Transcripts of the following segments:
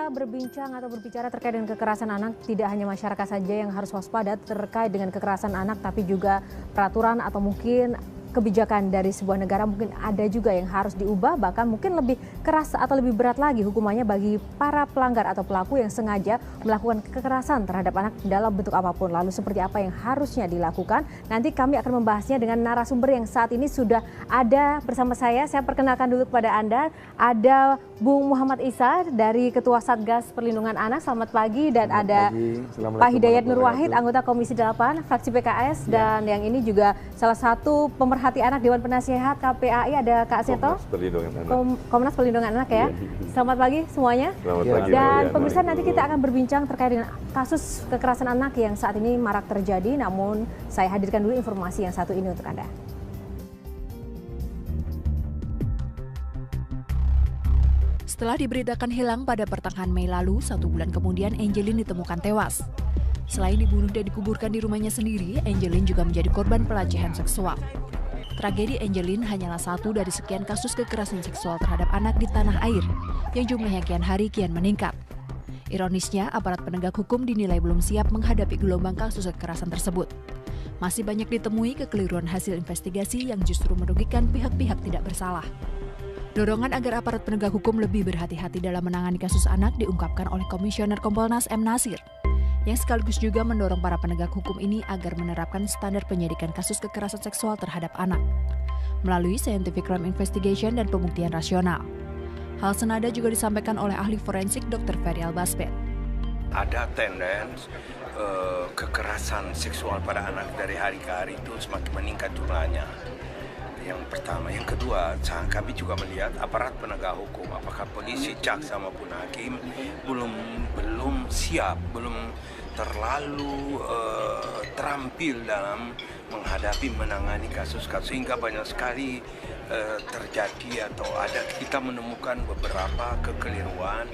Kita berbincang atau berbicara terkait dengan kekerasan anak, tidak hanya masyarakat saja yang harus waspada terkait dengan kekerasan anak, tapi juga peraturan atau mungkin kebijakan dari sebuah negara mungkin ada juga yang harus diubah, bahkan mungkin lebih keras atau lebih berat lagi hukumannya bagi para pelanggar atau pelaku yang sengaja melakukan kekerasan terhadap anak dalam bentuk apapun. Lalu seperti apa yang harusnya dilakukan? Nanti kami akan membahasnya dengan narasumber yang saat ini sudah ada bersama saya. Saya perkenalkan dulu kepada Anda, ada Bung Muhammad Isa dari Ketua Satgas Perlindungan Anak. Selamat pagi. Dan ada Pak Hidayat Nur Wahid, anggota Komisi 8 fraksi PKS, dan yang ini juga salah satu pemerhati anak Dewan Penasehat KPAI, ada Kak Seto, Komnas Perlindungan Anak ya. Selamat pagi semuanya. Selamat pagi. Dan pemirsa, nanti kita akan berbincang terkait dengan kasus kekerasan anak yang saat ini marak terjadi, namun saya hadirkan dulu informasi yang satu ini untuk Anda. Setelah diberitakan hilang pada pertengahan Mei lalu, 1 bulan kemudian Angelin ditemukan tewas. Selain dibunuh dan dikuburkan di rumahnya sendiri, Angelin juga menjadi korban pelecehan seksual. Tragedi Angelin hanyalah satu dari sekian kasus kekerasan seksual terhadap anak di tanah air, yang jumlahnya kian hari kian meningkat. Ironisnya, aparat penegak hukum dinilai belum siap menghadapi gelombang kasus kekerasan tersebut. Masih banyak ditemui kekeliruan hasil investigasi yang justru merugikan pihak-pihak tidak bersalah. Dorongan agar aparat penegak hukum lebih berhati-hati dalam menangani kasus anak diungkapkan oleh Komisioner Kompolnas M. Nasir, yang sekaligus juga mendorong para penegak hukum ini agar menerapkan standar penyidikan kasus kekerasan seksual terhadap anak melalui scientific crime investigation dan pembuktian rasional. Hal senada juga disampaikan oleh ahli forensik Dr. Ferry Albasbet. Ada tendens kekerasan seksual pada anak dari hari ke hari itu semakin meningkat jumlahnya. Yang pertama, yang kedua, kami juga melihat aparat penegak hukum, apakah polisi, jaksa maupun hakim belum siap, belum terlalu terampil dalam menghadapi menangani kasus-kasus, sehingga banyak sekali terjadi atau kita menemukan beberapa kekeliruan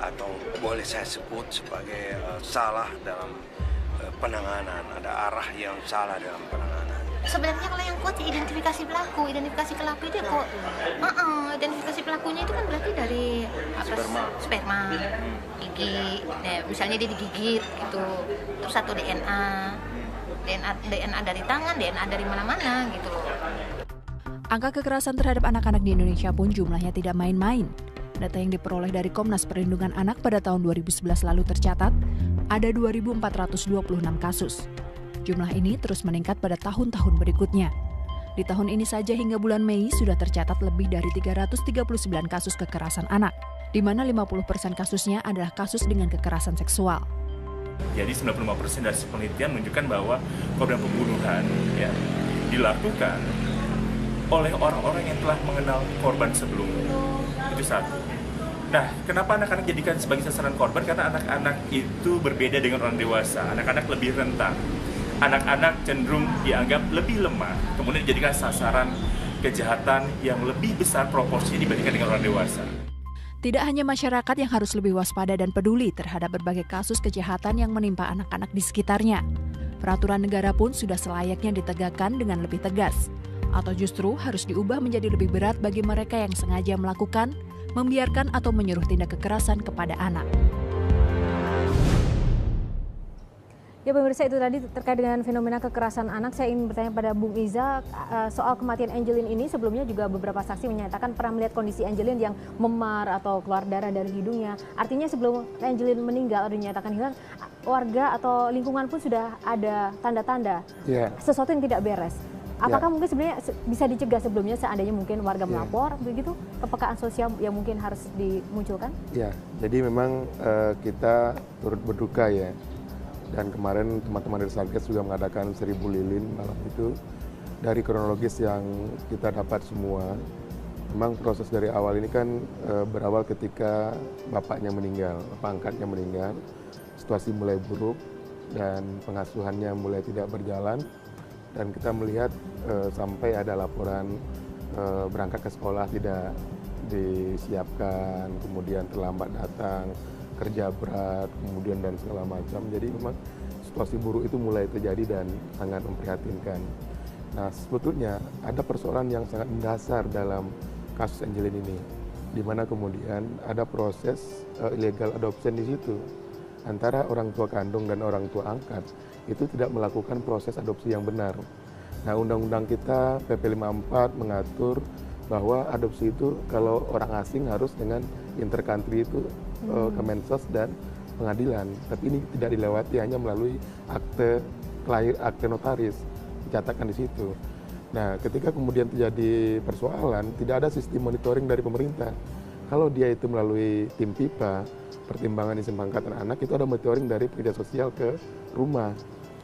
atau boleh saya sebut sebagai salah dalam penanganan, ada arah yang salah dalam penanganan. Sebenarnya kalau yang kuat identifikasi pelaku itu kok identifikasi pelakunya itu kan berarti dari sperma, gigi, misalnya dia digigit gitu, terus satu DNA dari tangan, DNA dari mana-mana gitu loh. Angka kekerasan terhadap anak-anak di Indonesia pun jumlahnya tidak main-main. Data yang diperoleh dari Komnas Perlindungan Anak pada tahun 2011 lalu tercatat ada 2.426 kasus. Jumlah ini terus meningkat pada tahun-tahun berikutnya. Di tahun ini saja hingga bulan Mei sudah tercatat lebih dari 339 kasus kekerasan anak, di mana 50% kasusnya adalah kasus dengan kekerasan seksual. Jadi 95% dari penelitian menunjukkan bahwa korban pembunuhan dilakukan oleh orang-orang yang telah mengenal korban sebelumnya. Itu satu. Nah, kenapa anak-anak jadikan sebagai sasaran korban? Karena anak-anak itu berbeda dengan orang dewasa. Anak-anak lebih rentan. Anak-anak cenderung dianggap lebih lemah, kemudian dijadikan sasaran kejahatan yang lebih besar proporsi dibandingkan dengan orang dewasa. Tidak hanya masyarakat yang harus lebih waspada dan peduli terhadap berbagai kasus kejahatan yang menimpa anak-anak di sekitarnya. Peraturan negara pun sudah selayaknya ditegakkan dengan lebih tegas, atau justru harus diubah menjadi lebih berat bagi mereka yang sengaja melakukan, membiarkan atau menyuruh tindak kekerasan kepada anak. Ya pemirsa, itu tadi terkait dengan fenomena kekerasan anak. Saya ingin bertanya pada Bung Iza soal kematian Angelin ini. Sebelumnya juga beberapa saksi menyatakan pernah melihat kondisi Angelin yang memar atau keluar darah dari hidungnya. Artinya sebelum Angelin meninggal atau dinyatakan hilang, warga atau lingkungan pun sudah ada tanda-tanda sesuatu yang tidak beres. Apakah mungkin sebenarnya bisa dicegah sebelumnya seandainya mungkin warga melapor begitu, kepekaan sosial yang mungkin harus dimunculkan? Ya, jadi memang kita turut berduka ya. Dan kemarin teman-teman dari Satgas juga mengadakan 1000 lilin malam itu. Dari kronologis yang kita dapat semua, memang proses dari awal ini kan berawal ketika bapaknya meninggal, bapak angkatnya meninggal, situasi mulai buruk dan pengasuhannya mulai tidak berjalan. Dan kita melihat sampai ada laporan berangkat ke sekolah tidak disiapkan, kemudian terlambat datang, kerja berat, kemudian dan segala macam. Jadi memang situasi buruk itu mulai terjadi dan sangat memprihatinkan. Nah, sebetulnya ada persoalan yang sangat mendasar dalam kasus Angelin ini. di mana kemudian ada proses illegal adoption di situ antara orang tua kandung dan orang tua angkat itu tidak melakukan proses adopsi yang benar. Nah, undang-undang kita PP 54 mengatur bahwa adopsi itu kalau orang asing harus dengan intercountry itu Kemensos dan pengadilan. Tapi ini tidak dilewati, hanya melalui akte notaris dicatatkan di situ. Nah, ketika kemudian terjadi persoalan, tidak ada sistem monitoring dari pemerintah. Kalau dia itu melalui tim PIPA, pertimbangan izin pengangkatan anak, itu ada monitoring dari pekerja sosial ke rumah.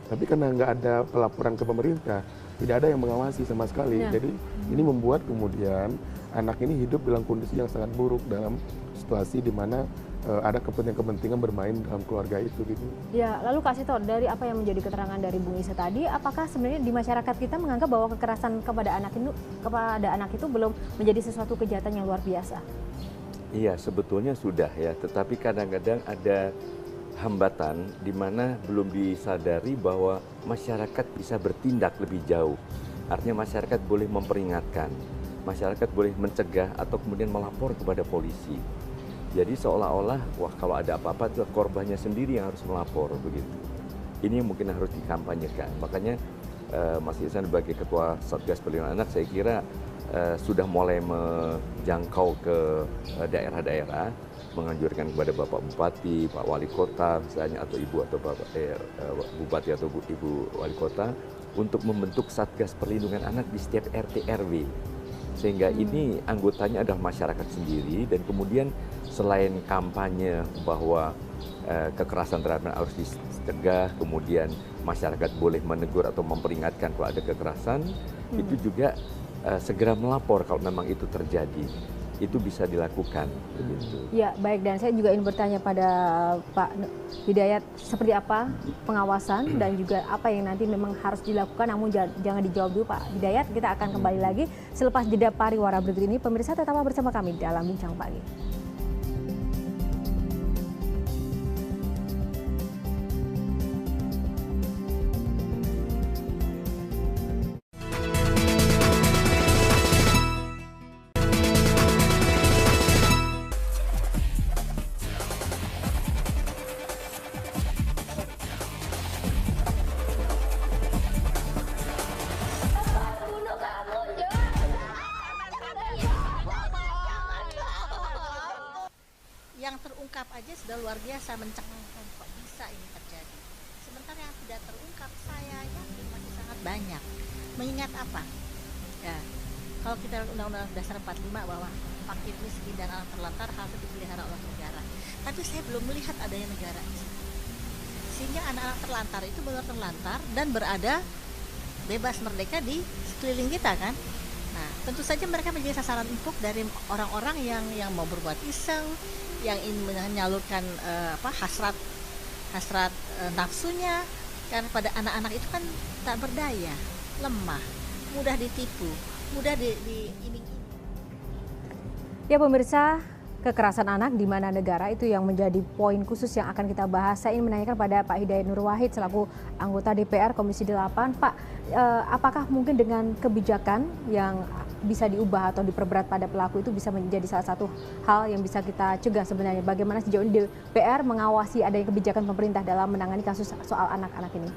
Tapi karena nggak ada pelaporan ke pemerintah, tidak ada yang mengawasi sama sekali. Ya. Jadi ini membuat kemudian anak ini hidup dalam kondisi yang sangat buruk, dalam situasi di mana ada kepentingan bermain dalam keluarga itu gitu. Ya, lalu Kak Sito, dari apa yang menjadi keterangan dari Bung Isa tadi, apakah sebenarnya di masyarakat kita menganggap bahwa kekerasan kepada anak itu belum menjadi sesuatu kejahatan yang luar biasa? Iya, sebetulnya sudah ya, tetapi kadang-kadang ada hambatan di mana belum disadari bahwa masyarakat bisa bertindak lebih jauh. Artinya masyarakat boleh memperingatkan, masyarakat boleh mencegah atau kemudian melapor kepada polisi. Jadi seolah-olah, wah kalau ada apa-apa itu korbannya sendiri yang harus melapor begitu. Ini yang mungkin harus dikampanyekan. Makanya Mas Ihsan sebagai Ketua Satgas Perlindungan Anak, saya kira sudah mulai menjangkau ke daerah-daerah, menganjurkan kepada Bapak Bupati, Pak Wali Kota misalnya, atau Ibu atau Bapak Bupati atau Ibu Wali Kota untuk membentuk Satgas Perlindungan Anak di setiap RT RW. Sehingga ini anggotanya adalah masyarakat sendiri, dan kemudian selain kampanye bahwa kekerasan terhadap anak harus dicegah, kemudian masyarakat boleh menegur atau memperingatkan kalau ada kekerasan, itu juga segera melapor kalau memang itu terjadi. Itu bisa dilakukan. Ya, baik, dan saya juga ingin bertanya pada Pak Hidayat, seperti apa pengawasan dan juga apa yang nanti memang harus dilakukan, namun jangan dijawab dulu Pak Hidayat, kita akan kembali lagi selepas jeda pariwara berikut ini. Pemirsa, tetaplah bersama kami dalam Bincang Pagi. Yang terungkap aja sudah luar biasa, mencengangkan, kok bisa ini terjadi. Sementara yang tidak terungkap, saya yakin masih sangat banyak. Mengingat apa? Ya, kalau kita Undang-Undang Dasar 45 bahwa fakir miskin dan anak terlantar harus dipelihara oleh negara. Tapi saya belum melihat adanya negara di situ. Sehingga anak-anak terlantar itu benar terlantar dan berada bebas merdeka di sekeliling kita kan. Nah, tentu saja mereka menjadi sasaran empuk dari orang-orang yang mau berbuat iseng, yang ingin menyalurkan hasrat nafsunya, karena pada anak-anak itu kan tak berdaya, lemah, mudah ditipu, mudah diiming-iming. Ya pemirsa, kekerasan anak di mana negara itu yang menjadi poin khusus yang akan kita bahas. Saya ingin menanyakan pada Pak Hidayat Nur Wahid selaku anggota DPR Komisi 8. Pak, apakah mungkin dengan kebijakan yang bisa diubah atau diperberat pada pelaku itu bisa menjadi salah satu hal yang bisa kita cegah sebenarnya? Bagaimana sejauh ini DPR mengawasi adanya kebijakan pemerintah dalam menangani kasus soal anak-anak ini?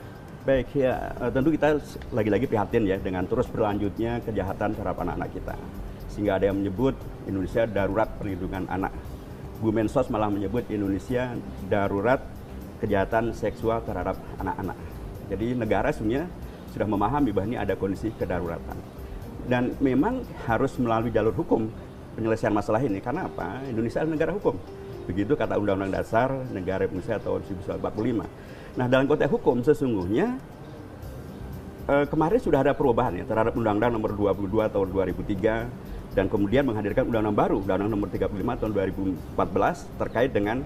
Baik, ya tentu kita lagi-lagi prihatin ya dengan terus berlanjutnya kejahatan terhadap anak-anak kita. Sehingga ada yang menyebut Indonesia darurat perlindungan anak. Bu Mensos malah menyebut Indonesia darurat kejahatan seksual terhadap anak-anak. Jadi negara sebenarnya sudah memahami bahwa ini ada kondisi kedaruratan. Dan memang harus melalui jalur hukum penyelesaian masalah ini. Karena apa? Indonesia adalah negara hukum. Begitu kata Undang-Undang Dasar Negara Indonesia tahun 1945. Nah, dalam konteks hukum sesungguhnya kemarin sudah ada perubahan ya terhadap Undang-Undang Nomor 22 tahun 2003 dan kemudian menghadirkan undang-undang baru, Undang-Undang Nomor 35 tahun 2014 terkait dengan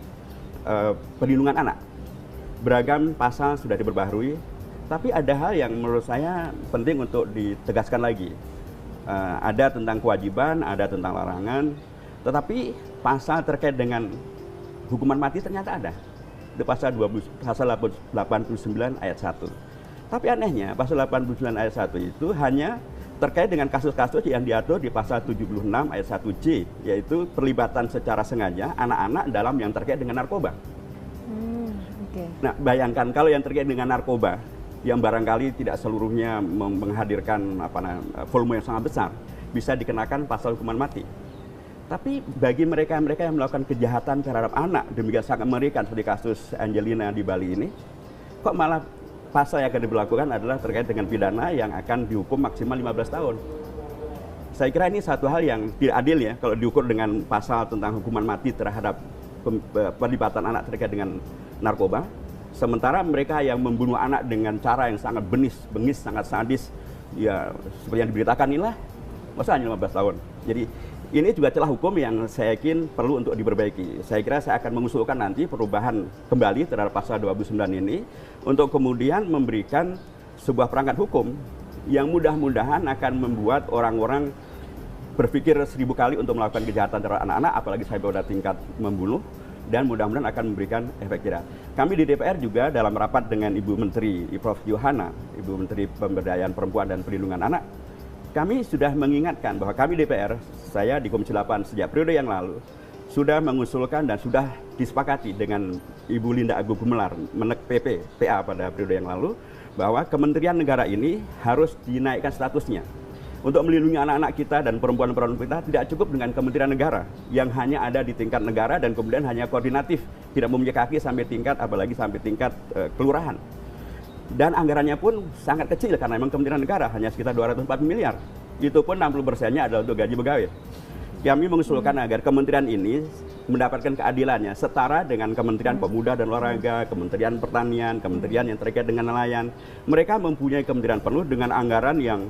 perlindungan anak. Beragam pasal sudah diperbaharui, tapi ada hal yang menurut saya penting untuk ditegaskan lagi. Ada tentang kewajiban, ada tentang larangan, tetapi pasal terkait dengan hukuman mati ternyata ada. Di pasal 89 ayat 1. Tapi anehnya pasal 89 ayat 1 itu hanya terkait dengan kasus-kasus yang diatur di pasal 76 ayat 1C, yaitu perlibatan secara sengaja anak-anak dalam yang terkait dengan narkoba. Nah, bayangkan kalau yang terkait dengan narkoba, yang barangkali tidak seluruhnya menghadirkan volume yang sangat besar, bisa dikenakan pasal hukuman mati. Tapi bagi mereka-mereka yang melakukan kejahatan terhadap anak, demikian sangat mengerikan seperti kasus Angelina di Bali ini, kok malah pasal yang akan diberlakukan adalah terkait dengan pidana yang akan dihukum maksimal 15 tahun. Saya kira ini satu hal yang tidak adil ya, kalau diukur dengan pasal tentang hukuman mati terhadap pelibatan anak terkait dengan narkoba. Sementara mereka yang membunuh anak dengan cara yang sangat bengis, sangat sadis, ya seperti yang diberitakan inilah, masa hanya 15 tahun. Jadi ini juga celah hukum yang saya yakin perlu untuk diperbaiki. Saya kira saya akan mengusulkan nanti perubahan kembali terhadap pasal 29 ini untuk kemudian memberikan sebuah perangkat hukum yang mudah-mudahan akan membuat orang-orang berpikir 1000 kali untuk melakukan kejahatan terhadap anak-anak, apalagi sampai pada tingkat membunuh, dan mudah-mudahan akan memberikan efek jerah. Kami di DPR juga dalam rapat dengan Ibu Menteri Prof. Yohana, Ibu Menteri Pemberdayaan Perempuan dan Perlindungan Anak, kami sudah mengingatkan bahwa kami DPR, saya di Komisi 8 sejak periode yang lalu, sudah mengusulkan dan sudah disepakati dengan Ibu Linda Agung Gumelar, Menek PP, PA pada periode yang lalu, bahwa Kementerian Negara ini harus dinaikkan statusnya. Untuk melindungi anak-anak kita dan perempuan-perempuan kita tidak cukup dengan Kementerian Negara yang hanya ada di tingkat negara dan kemudian hanya koordinatif, tidak mempunyai kaki sampai tingkat, apalagi sampai tingkat kelurahan. Dan anggarannya pun sangat kecil karena memang Kementerian Negara hanya sekitar 240 miliar. Itu pun 60%-nya adalah untuk gaji pegawai. Kami mengusulkan agar kementerian ini mendapatkan keadilannya setara dengan Kementerian Pemuda dan Olahraga, Kementerian Pertanian, kementerian yang terkait dengan nelayan. Mereka mempunyai kementerian penuh dengan anggaran yang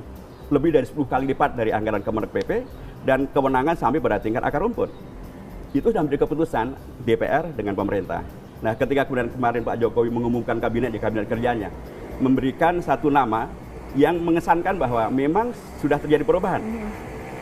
lebih dari 10 kali lipat dari anggaran Kemenek PP dan kewenangan sampai pada tingkat akar rumput. Itu sudah menjadi keputusan DPR dengan pemerintah. Nah, ketika kemudian kemarin Pak Jokowi mengumumkan kabinet di kabinet kerjanya, memberikan satu nama yang mengesankan bahwa memang sudah terjadi perubahan.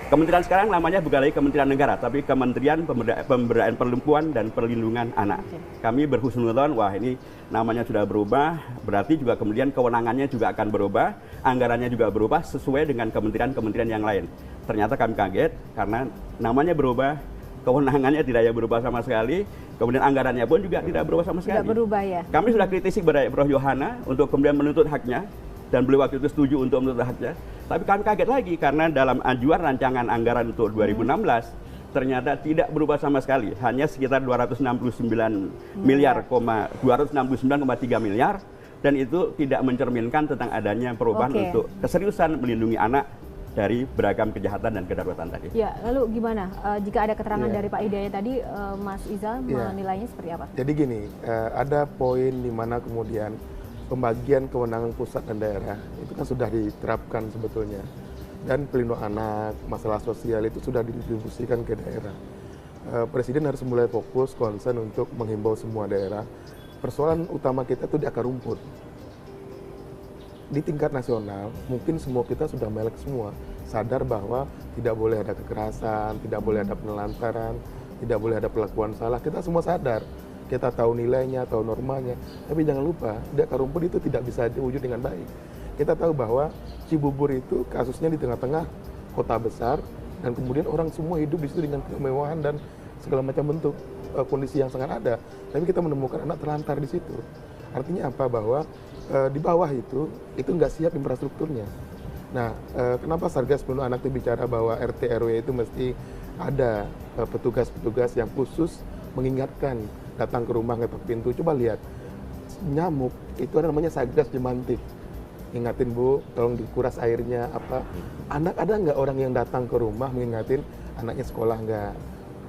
Kementerian sekarang namanya bukan lagi Kementerian Negara, tapi Kementerian Pemberdayaan Perempuan dan Perlindungan Anak. Kami berhusnuzon, wah ini namanya sudah berubah, berarti juga kemudian kewenangannya juga akan berubah, anggarannya juga berubah sesuai dengan kementerian-kementerian yang lain. Ternyata kami kaget karena namanya berubah, kewenangannya tidak berubah sama sekali, kemudian anggarannya pun juga tidak berubah sama sekali. Tidak berubah ya. Kami sudah kritisi kepada Prof. Yohana untuk kemudian menuntut haknya, dan beliau waktu itu setuju untuk menuntut haknya. Tapi kami kaget lagi karena dalam ajuan rancangan anggaran untuk 2016 ternyata tidak berubah sama sekali, hanya sekitar 269,3 miliar, dan itu tidak mencerminkan tentang adanya perubahan untuk keseriusan melindungi anak dari beragam kejahatan dan kedaruratan tadi. Ya, lalu gimana jika ada keterangan dari Pak Hidayat tadi, Mas Izal menilainya seperti apa? Jadi gini, ada poin di mana kemudian pembagian kewenangan pusat dan daerah itu kan sudah diterapkan sebetulnya, dan pelindungan anak, masalah sosial itu sudah didistribusikan ke daerah. Presiden harus mulai fokus, concern untuk menghimbau semua daerah. Persoalan utama kita itu di akar rumput. Di tingkat nasional, mungkin semua kita sudah melek semua, sadar bahwa tidak boleh ada kekerasan, tidak boleh ada penelantaran, tidak boleh ada perlakuan salah. Kita semua sadar. Kita tahu nilainya, tahu normanya, tapi jangan lupa di akar rumput itu tidak bisa diwujud dengan baik. Kita tahu bahwa Cibubur itu kasusnya di tengah-tengah kota besar, dan kemudian orang semua hidup di situ dengan kemewahan dan segala macam bentuk kondisi yang sangat ada. Tapi kita menemukan anak terlantar di situ. Artinya apa? Bahwa di bawah itu nggak siap infrastrukturnya. Nah, kenapa Satgas Perlindungan Anak itu bicara bahwa RT RW itu mesti ada petugas-petugas yang khusus mengingatkan, datang ke rumah, ngetok pintu. Coba lihat, nyamuk itu ada namanya Satgas Jemantik. Ingatin Bu, tolong dikuras airnya apa. Anak ada nggak orang yang datang ke rumah mengingatin anaknya sekolah nggak,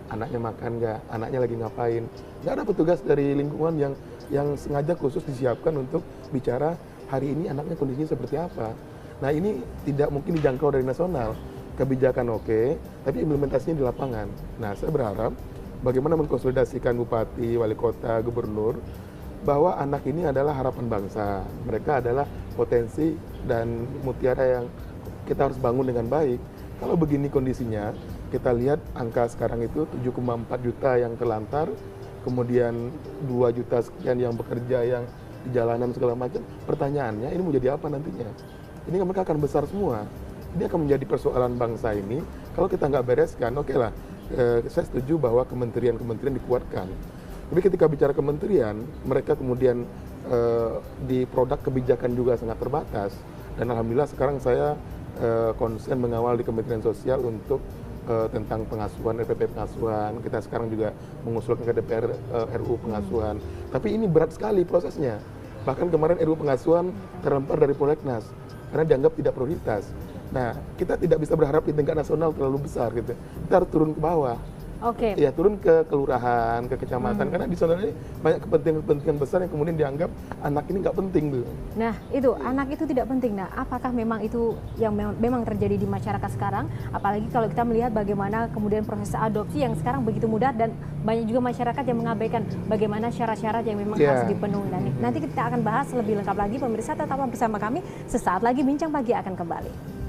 anaknya makan nggak, anaknya lagi ngapain. Nggak ada petugas dari lingkungan yang sengaja khusus disiapkan untuk bicara hari ini anaknya kondisinya seperti apa. Nah, ini tidak mungkin dijangkau dari nasional. Kebijakan oke, tapi implementasinya di lapangan. Nah, saya berharap bagaimana mengkonsolidasikan bupati, wali kota, gubernur, bahwa anak ini adalah harapan bangsa. Mereka adalah potensi dan mutiara yang kita harus bangun dengan baik. Kalau begini kondisinya, kita lihat angka sekarang itu 7,4 juta yang terlantar, kemudian 2 juta sekian yang bekerja, yang di jalanan segala macam. Pertanyaannya, ini mau jadi apa nantinya? Ini mereka akan besar semua. ini akan menjadi persoalan bangsa ini. Kalau kita nggak bereskan, oke lah, saya setuju bahwa kementerian-kementerian dikuatkan. Tapi ketika bicara kementerian, mereka kemudian di produk kebijakan juga sangat terbatas. Dan alhamdulillah sekarang saya konsen mengawal di Kementerian Sosial untuk tentang pengasuhan, RPP pengasuhan. Kita sekarang juga mengusulkan ke DPR RUU pengasuhan. Tapi ini berat sekali prosesnya. Bahkan kemarin RUU pengasuhan terlempar dari prolegnas karena dianggap tidak prioritas. Nah, kita tidak bisa berharap di tingkat nasional terlalu besar gitu. Kita harus turun ke bawah. Oke. Ya, turun ke kelurahan, ke kecamatan, karena di sana ini banyak kepentingan besar yang kemudian dianggap anak ini nggak penting tuh. Nah, itu anak itu tidak penting. Nah, apakah memang itu yang memang terjadi di masyarakat sekarang? Apalagi kalau kita melihat bagaimana kemudian proses adopsi yang sekarang begitu mudah dan banyak juga masyarakat yang mengabaikan bagaimana syarat-syarat yang memang harus dipenuhi. Dan nanti kita akan bahas lebih lengkap lagi. Pemirsa tetaplah bersama kami. Sesaat lagi Bincang Pagi akan kembali.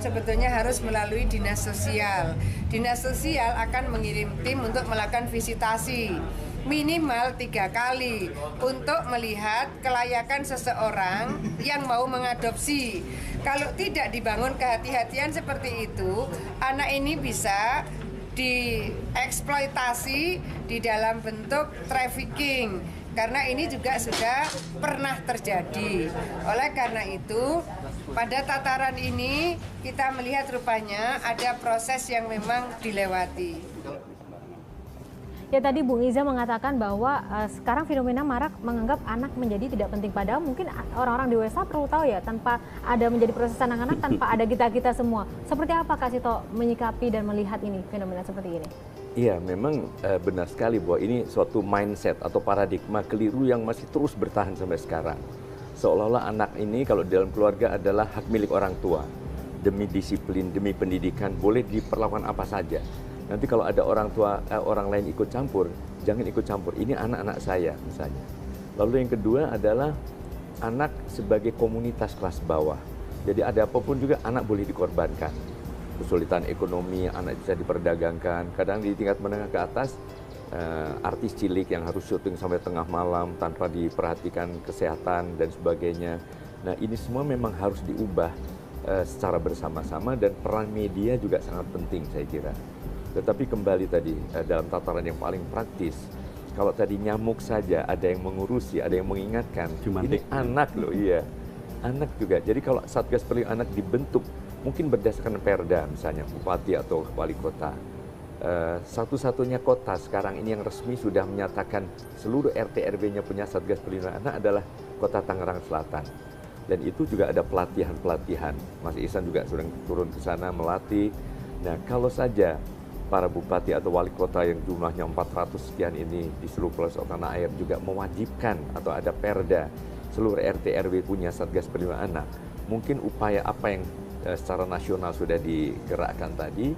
Sebetulnya harus melalui dinas sosial. Dinas sosial akan mengirim tim untuk melakukan visitasi minimal 3 kali untuk melihat kelayakan seseorang yang mau mengadopsi. Kalau tidak dibangun kehati-hatian seperti itu, anak ini bisa dieksploitasi di dalam bentuk trafficking. Karena ini juga sudah pernah terjadi. Oleh karena itu, pada tataran ini kita melihat rupanya ada proses yang memang dilewati. Ya, tadi Bung Iza mengatakan bahwa sekarang fenomena marak menganggap anak menjadi tidak penting. Padahal mungkin orang-orang dewasa perlu tahu ya, tanpa ada menjadi proses anak-anak, tanpa ada kita-kita semua. Seperti apa Kak Sito menyikapi dan melihat ini, fenomena seperti ini? Iya, memang benar sekali bahwa ini suatu mindset atau paradigma keliru yang masih terus bertahan sampai sekarang. Seolah-olah anak ini kalau dalam keluarga adalah hak milik orang tua. Demi disiplin, demi pendidikan, boleh diperlakukan apa saja. Nanti kalau ada orang tua, orang lain ikut campur, jangan ikut campur. Ini anak-anak saya misalnya. Lalu yang kedua adalah anak sebagai komunitas kelas bawah. Jadi ada apapun juga anak boleh dikorbankan. Kesulitan ekonomi, anak bisa diperdagangkan. Kadang di tingkat menengah ke atas, artis cilik yang harus syuting sampai tengah malam tanpa diperhatikan kesehatan dan sebagainya. Nah, ini semua memang harus diubah secara bersama-sama dan peran media juga sangat penting saya kira. Tetapi kembali tadi dalam tataran yang paling praktis, kalau tadi nyamuk saja ada yang mengurusi, ada yang mengingatkan, ini anak loh, iya, anak juga. Jadi kalau Satgas Perlindungan Anak dibentuk mungkin berdasarkan perda misalnya bupati atau wali kota. Satu-satunya kota sekarang ini yang resmi sudah menyatakan seluruh RT RW-nya punya Satgas Perlindungan Anak adalah Kota Tangerang Selatan. Dan itu juga ada pelatihan-pelatihan. Mas Ihsan juga sudah turun ke sana melatih. Nah, kalau saja para bupati atau wali kota yang jumlahnya 400 sekian ini di seluruh pelosok tanah air juga mewajibkan atau ada perda seluruh RT RW punya Satgas Perlindungan Anak. Mungkin upaya apa yang secara nasional sudah digerakkan tadi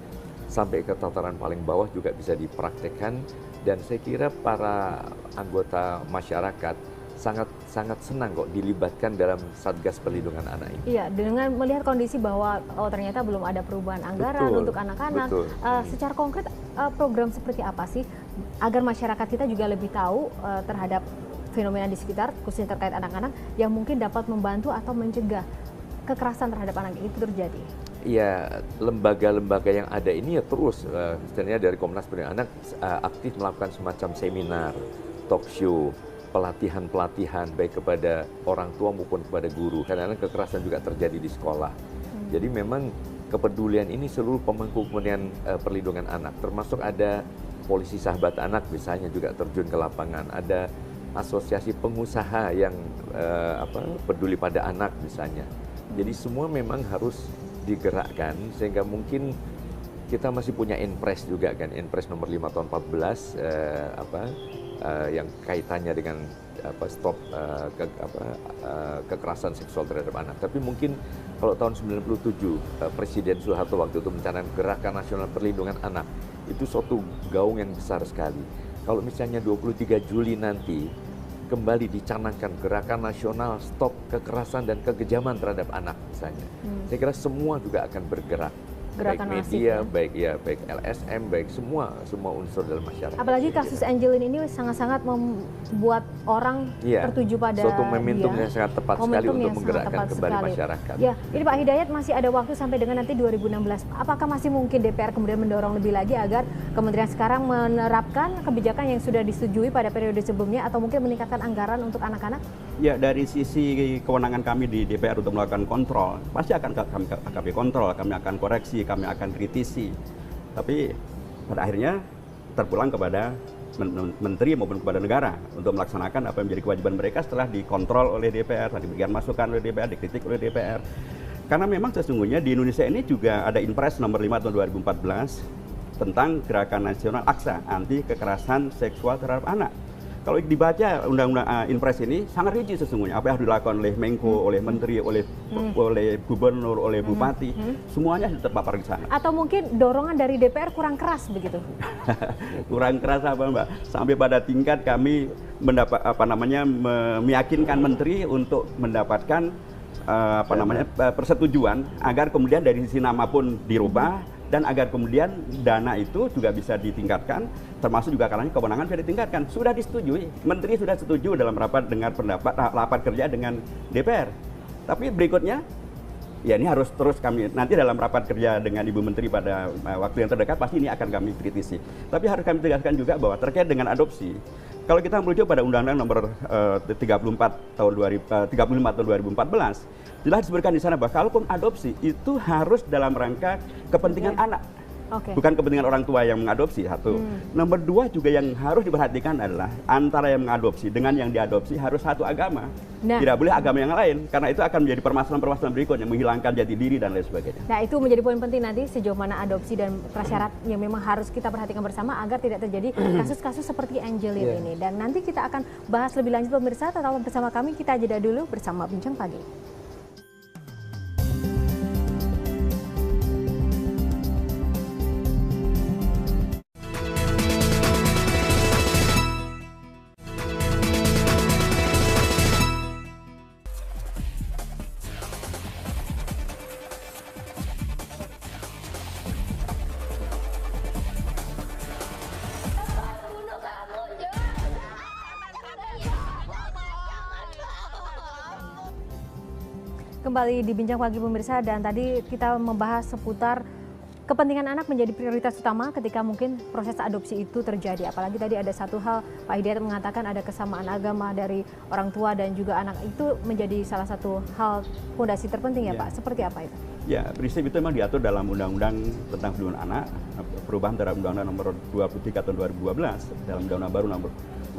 sampai ke tataran paling bawah juga bisa dipraktekkan, dan saya kira para anggota masyarakat sangat senang kok dilibatkan dalam Satgas Perlindungan Anak ini. Iya, dengan melihat kondisi bahwa ternyata belum ada perubahan anggaran untuk anak-anak. Secara konkret program seperti apa sih agar masyarakat kita juga lebih tahu terhadap fenomena di sekitar, khususnya terkait anak-anak, yang mungkin dapat membantu atau mencegah kekerasan terhadap anak itu terjadi? Ya, lembaga-lembaga yang ada ini ya terus, misalnya dari Komnas Perlindungan Anak aktif melakukan semacam seminar, talk show, pelatihan-pelatihan baik kepada orang tua maupun kepada guru. Kadang-kadang kekerasan juga terjadi di sekolah. Jadi memang kepedulian ini seluruh pemangku kepentingan perlindungan anak, termasuk ada polisi sahabat anak misalnya juga terjun ke lapangan, ada asosiasi pengusaha yang peduli pada anak misalnya. Jadi semua memang harus digerakkan sehingga mungkin kita masih punya Inpres juga kan, Inpres nomor 5 tahun 14 yang kaitannya dengan stop kekerasan seksual terhadap anak. Tapi mungkin kalau tahun 97 Presiden Soeharto waktu itu mencanangkan Gerakan Nasional Perlindungan Anak, itu suatu gaung yang besar sekali. Kalau misalnya 23 Juli nanti kembali dicanangkan Gerakan Nasional Stop Kekerasan dan Kekejaman terhadap Anak misalnya, saya kira semua juga akan bergerak. Gerakan baik media, baik LSM, baik semua unsur dalam masyarakat. Apalagi kasus Angelin ini sangat-sangat membuat orang tertuju pada suatu momentum yang sangat tepat sekali untuk menggerakkan kembali masyarakat. Ya, ini Pak Hidayat masih ada waktu sampai dengan nanti 2016. Apakah masih mungkin DPR kemudian mendorong lebih lagi agar kementerian sekarang menerapkan kebijakan yang sudah disetujui pada periode sebelumnya atau mungkin meningkatkan anggaran untuk anak-anak? Ya, dari sisi kewenangan kami di DPR untuk melakukan kontrol, pasti akan kami kontrol, kami akan koreksi, kami akan kritisi. Tapi pada akhirnya terpulang kepada menteri maupun kepada negara untuk melaksanakan apa yang menjadi kewajiban mereka setelah dikontrol oleh DPR, diberikan masukan oleh DPR, dikritik oleh DPR. Karena memang sesungguhnya di Indonesia ini juga ada Inpres nomor 5 tahun 2014 tentang Gerakan Nasional AKSA, anti kekerasan seksual terhadap anak. Kalau dibaca undang-undang Inpres ini sangat rinci sesungguhnya apa yang harus dilakukan oleh Menko, oleh Menteri, oleh Gubernur, oleh Bupati, semuanya terpapar di sana. Atau mungkin dorongan dari DPR kurang keras begitu? Kurang keras apa Mbak? Sampai pada tingkat kami meyakinkan Menteri untuk mendapatkan persetujuan agar kemudian dari sisi nama pun dirubah dan agar kemudian dana itu juga bisa ditingkatkan, termasuk juga karena kewenangan bisa ditingkatkan. Sudah disetujui, Menteri sudah setuju dalam rapat rapat kerja dengan DPR. Tapi berikutnya, ya ini harus terus kami, nanti dalam rapat kerja dengan Ibu Menteri pada waktu yang terdekat, pasti ini akan kami kritisi. Tapi harus kami tegaskan juga bahwa terkait dengan adopsi, kalau kita merujuk pada Undang-Undang nomor 35 tahun 2014, jelas disebutkan di sana bahwa kalaupun adopsi itu harus dalam rangka kepentingan anak, bukan kepentingan orang tua yang mengadopsi. Satu. Nomor dua juga yang harus diperhatikan adalah antara yang mengadopsi dengan yang diadopsi harus satu agama, tidak boleh agama yang lain, karena itu akan menjadi permasalahan berikutnya, menghilangkan jati diri dan lain sebagainya. Nah, itu menjadi poin penting nanti sejauh mana adopsi dan prasyarat yang memang harus kita perhatikan bersama agar tidak terjadi kasus-kasus seperti Angelin ini. Dan nanti kita akan bahas lebih lanjut pemirsa, tetap bersama kami, kita jeda dulu bersama Bincang Pagi. Kembali di Bincang Pagi pemirsa, dan tadi kita membahas seputar kepentingan anak menjadi prioritas utama ketika mungkin proses adopsi itu terjadi. Apalagi tadi ada satu hal, Pak Hidayat mengatakan ada kesamaan agama dari orang tua dan juga anak, itu menjadi salah satu hal fondasi terpenting ya Pak. Seperti apa itu? Ya, prinsip itu memang diatur dalam Undang-Undang tentang Perlindungan Anak, perubahan terhadap Undang-Undang nomor 23 tahun 2012, dalam Undang-Undang baru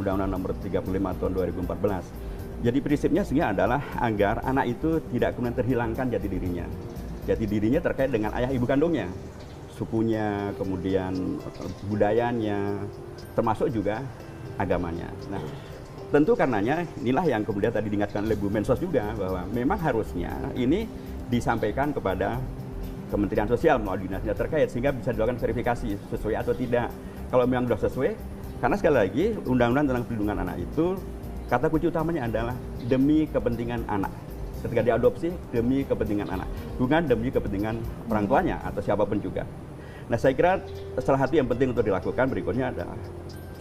Undang-Undang nomor 35 tahun 2014. Jadi prinsipnya sebenarnya adalah agar anak itu tidak kemudian terhilangkan jati dirinya. Jati dirinya terkait dengan ayah ibu kandungnya, sukunya, kemudian budayanya, termasuk juga agamanya. Nah, tentu karenanya inilah yang kemudian tadi diingatkan oleh Bu Mensos juga, bahwa memang harusnya ini disampaikan kepada Kementerian Sosial melalui dinasnya terkait, sehingga bisa dilakukan verifikasi sesuai atau tidak. Kalau memang sudah sesuai, karena sekali lagi Undang-Undang tentang Perlindungan Anak itu kata kunci utamanya adalah demi kepentingan anak. Ketika diadopsi, demi kepentingan anak, bukan demi kepentingan orang tuanya atau siapapun juga. Nah, saya kira salah satu yang penting untuk dilakukan berikutnya adalah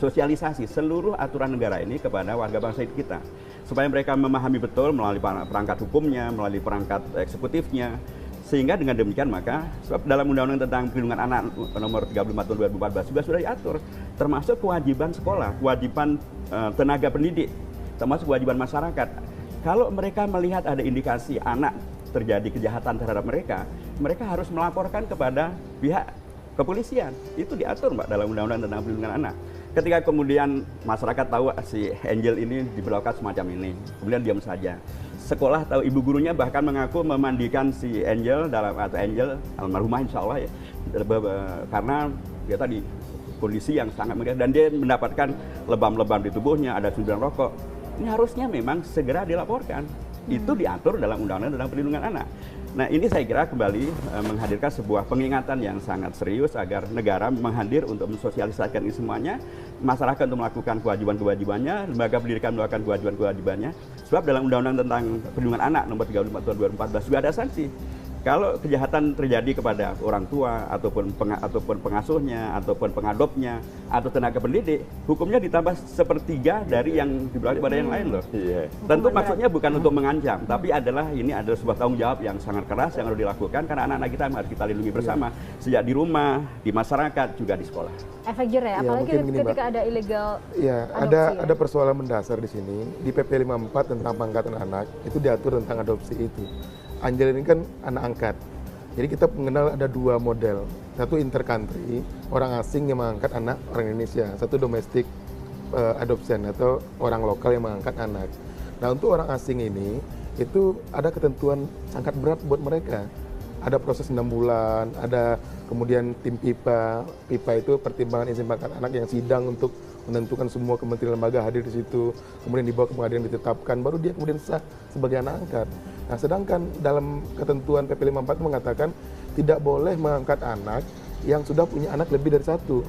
sosialisasi seluruh aturan negara ini kepada warga bangsa kita, supaya mereka memahami betul melalui perangkat hukumnya, melalui perangkat eksekutifnya, sehingga dengan demikian maka sebab dalam Undang-Undang tentang Perlindungan Anak nomor 35 tahun 2014 juga sudah diatur, termasuk kewajiban sekolah, kewajiban tenaga pendidik, termasuk kewajiban masyarakat. Kalau mereka melihat ada indikasi anak terjadi kejahatan terhadap mereka, mereka harus melaporkan kepada pihak kepolisian. Itu diatur Mbak dalam Undang-Undang tentang Perlindungan Anak. Ketika kemudian masyarakat tahu si Angel ini diperlakukan semacam ini, kemudian diam saja. Sekolah tahu, ibu gurunya bahkan mengaku memandikan si Angel atau Angel almarhumah insya Allah ya, karena ya tadi kondisi yang sangat megah dan dia mendapatkan lebam-lebam di tubuhnya, ada sundulan rokok. Ini harusnya memang segera dilaporkan. Itu diatur dalam Undang-Undang tentang Perlindungan Anak. Nah, ini saya kira kembali menghadirkan sebuah pengingatan yang sangat serius agar negara menghadir untuk mensosialisasikan ini semuanya, masyarakat untuk melakukan kewajiban-kewajibannya, lembaga pendidikan melakukan kewajiban-kewajibannya. Sebab dalam Undang-Undang tentang Perlindungan Anak nomor 35 tahun 2014 juga ada sanksi. Kalau kejahatan terjadi kepada orang tua ataupun pengasuhnya ataupun pengadopnya atau tenaga pendidik, hukumnya ditambah sepertiga dari yang diberlakukan pada yang lain loh. Tentu maksudnya bukan untuk mengancam, tapi ini adalah sebuah tanggung jawab yang sangat keras yang harus dilakukan karena anak-anak kita harus kita lindungi bersama sejak di rumah, di masyarakat, juga di sekolah. Efek jerah, apalagi ketika ada ilegal adopsi. Ada persoalan mendasar di sini. Di PP 54 tentang pengangkatan anak itu diatur tentang adopsi itu. Angel ini kan anak angkat. Jadi kita mengenal ada dua model. Satu intercountry, orang asing yang mengangkat anak orang Indonesia. Satu domestic adoption atau orang lokal yang mengangkat anak. Nah, untuk orang asing ini itu ada ketentuan sangat berat buat mereka. Ada proses 6 bulan, ada kemudian tim PIPA. PIPA itu pertimbangan izin pengangkatan anak yang sidang untuk menentukan semua kementerian lembaga hadir di situ. Kemudian dibawa ke pengadilan ditetapkan, baru dia kemudian sah sebagai anak angkat. Nah, sedangkan dalam ketentuan PP 54 itu mengatakan tidak boleh mengangkat anak yang sudah punya anak lebih dari satu.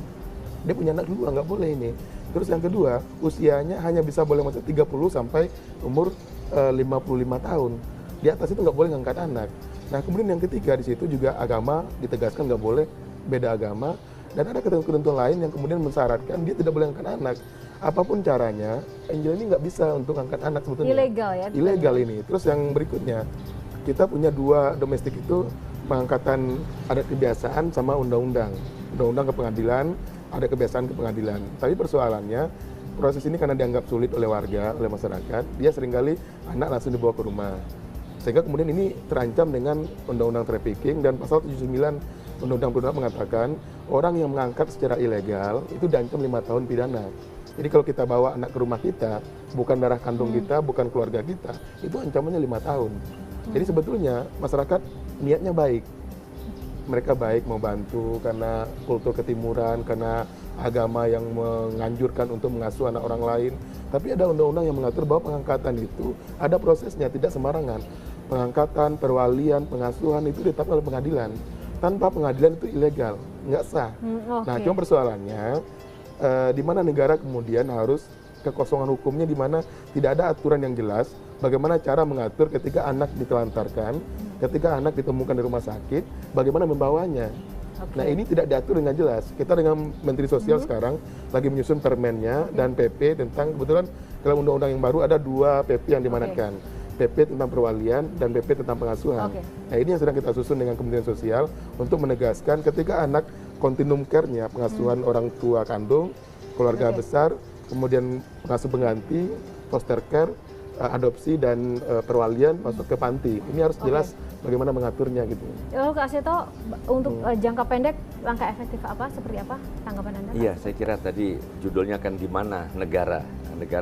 Dia punya anak dua, nggak boleh ini. Terus yang kedua, usianya hanya bisa boleh masuk 30 sampai umur 55 tahun. Di atas itu nggak boleh mengangkat anak. Nah, kemudian yang ketiga di situ juga agama ditegaskan nggak boleh beda agama. Dan ada ketentuan lain yang kemudian mensyaratkan dia tidak boleh angkat anak. Apapun caranya, Angel ini nggak bisa untuk angkat anak sebetulnya. Ilegal ya? Ilegal ini. Terus yang berikutnya, kita punya dua domestik itu pengangkatan adat kebiasaan sama undang-undang. Undang-undang ke pengadilan, ada kebiasaan ke pengadilan. Tapi persoalannya, proses ini karena dianggap sulit oleh warga, oleh masyarakat, dia seringkali anak langsung dibawa ke rumah. Sehingga kemudian ini terancam dengan undang-undang trafficking dan pasal 79 Undang-Undang Perlindungan mengatakan orang yang mengangkat secara ilegal itu diancam 5 tahun pidana. Jadi kalau kita bawa anak ke rumah kita, bukan darah kandung kita, bukan keluarga kita, itu ancamannya 5 tahun. Jadi sebetulnya masyarakat niatnya baik. Mereka baik mau bantu karena kultur ketimuran, karena agama yang menganjurkan untuk mengasuh anak orang lain. Tapi ada undang-undang yang mengatur bahwa pengangkatan itu ada prosesnya, tidak sembarangan. Pengangkatan, perwalian, pengasuhan itu ditetapkan oleh pengadilan. Tanpa pengadilan itu ilegal, nggak sah. Nah, cuma persoalannya di mana negara kemudian harus kekosongan hukumnya, di mana tidak ada aturan yang jelas bagaimana cara mengatur ketika anak ditelantarkan, ketika anak ditemukan di rumah sakit, bagaimana membawanya. Nah, ini tidak diatur dengan jelas. Kita dengan Menteri Sosial sekarang lagi menyusun permennya dan PP tentang, kebetulan dalam undang-undang yang baru ada 2 PP yang dimanatkan. PP tentang perwalian dan PP tentang pengasuhan. Nah, ini yang sedang kita susun dengan Kementerian Sosial untuk menegaskan ketika anak continuum care-nya, pengasuhan orang tua kandung, keluarga besar, kemudian pengasuh pengganti, foster care, adopsi dan perwalian masuk ke panti. Ini harus jelas bagaimana mengaturnya gitu. Lalu Kak Seto, untuk jangka pendek langkah efektif apa, seperti apa tanggapan Anda? Iya, saya kira tadi judulnya kan di mana negara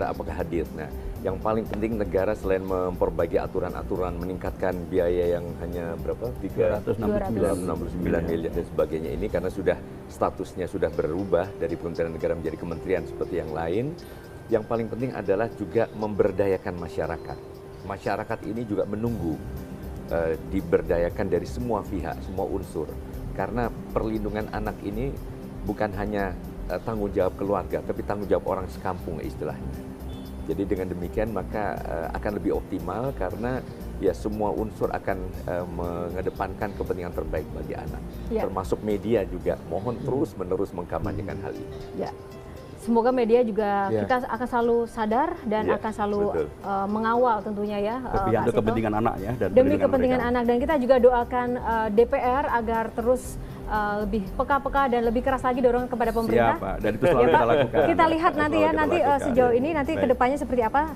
apakah hadir. Nah, yang paling penting negara selain memperbaiki aturan-aturan, meningkatkan biaya yang hanya berapa? 369 miliar dan sebagainya ini karena statusnya sudah berubah dari Kementerian Negara menjadi kementerian seperti yang lain. Yang paling penting adalah juga memberdayakan masyarakat. Masyarakat ini juga menunggu diberdayakan dari semua pihak, semua unsur. Karena perlindungan anak ini bukan hanya tanggung jawab keluarga, tapi tanggung jawab orang sekampung istilahnya. Jadi dengan demikian maka akan lebih optimal karena ya semua unsur akan mengedepankan kepentingan terbaik bagi anak. Termasuk media juga mohon terus-menerus mengkampanyekan hal ini. Ya. Semoga media juga kita akan selalu sadar dan akan selalu mengawal tentunya ya. Demi kepentingan anak ya. Demi kepentingan anak, dan kita juga doakan DPR agar terus lebih peka-peka dan lebih keras lagi dorong kepada pemerintah. Siap, Pak. Dan itu selalu kita lakukan. Kita lihat nanti ya, sejauh ini nanti kedepannya seperti apa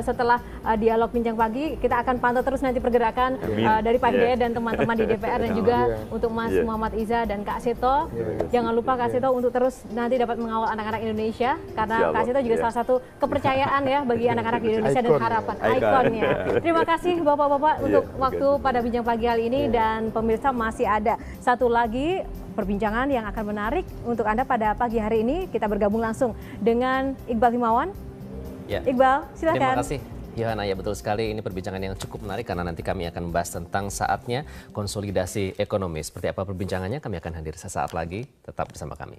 setelah dialog Bincang Pagi. Kita akan pantau terus nanti pergerakan dari Pak Hidayat dan teman-teman di DPR dan juga untuk Mas Muhammad Iza dan Kak Seto. Jangan lupa Kak Seto untuk terus nanti dapat mengawal anak-anak Indonesia karena Kak Seto juga salah satu kepercayaan ya bagi anak-anak di Indonesia dan harapan ikonnya. Terima kasih Bapak-bapak untuk waktu pada Bincang Pagi kali ini dan pemirsa masih ada satu lagi lagi perbincangan yang akan menarik untuk Anda pada pagi hari ini. Kita bergabung langsung dengan Iqbal Himawan. Ya. Iqbal, silakan. Terima kasih. Yohana, ya betul sekali, ini perbincangan yang cukup menarik karena nanti kami akan membahas tentang saatnya konsolidasi ekonomi. Seperti apa perbincangannya, kami akan hadir sesaat lagi. Tetap bersama kami.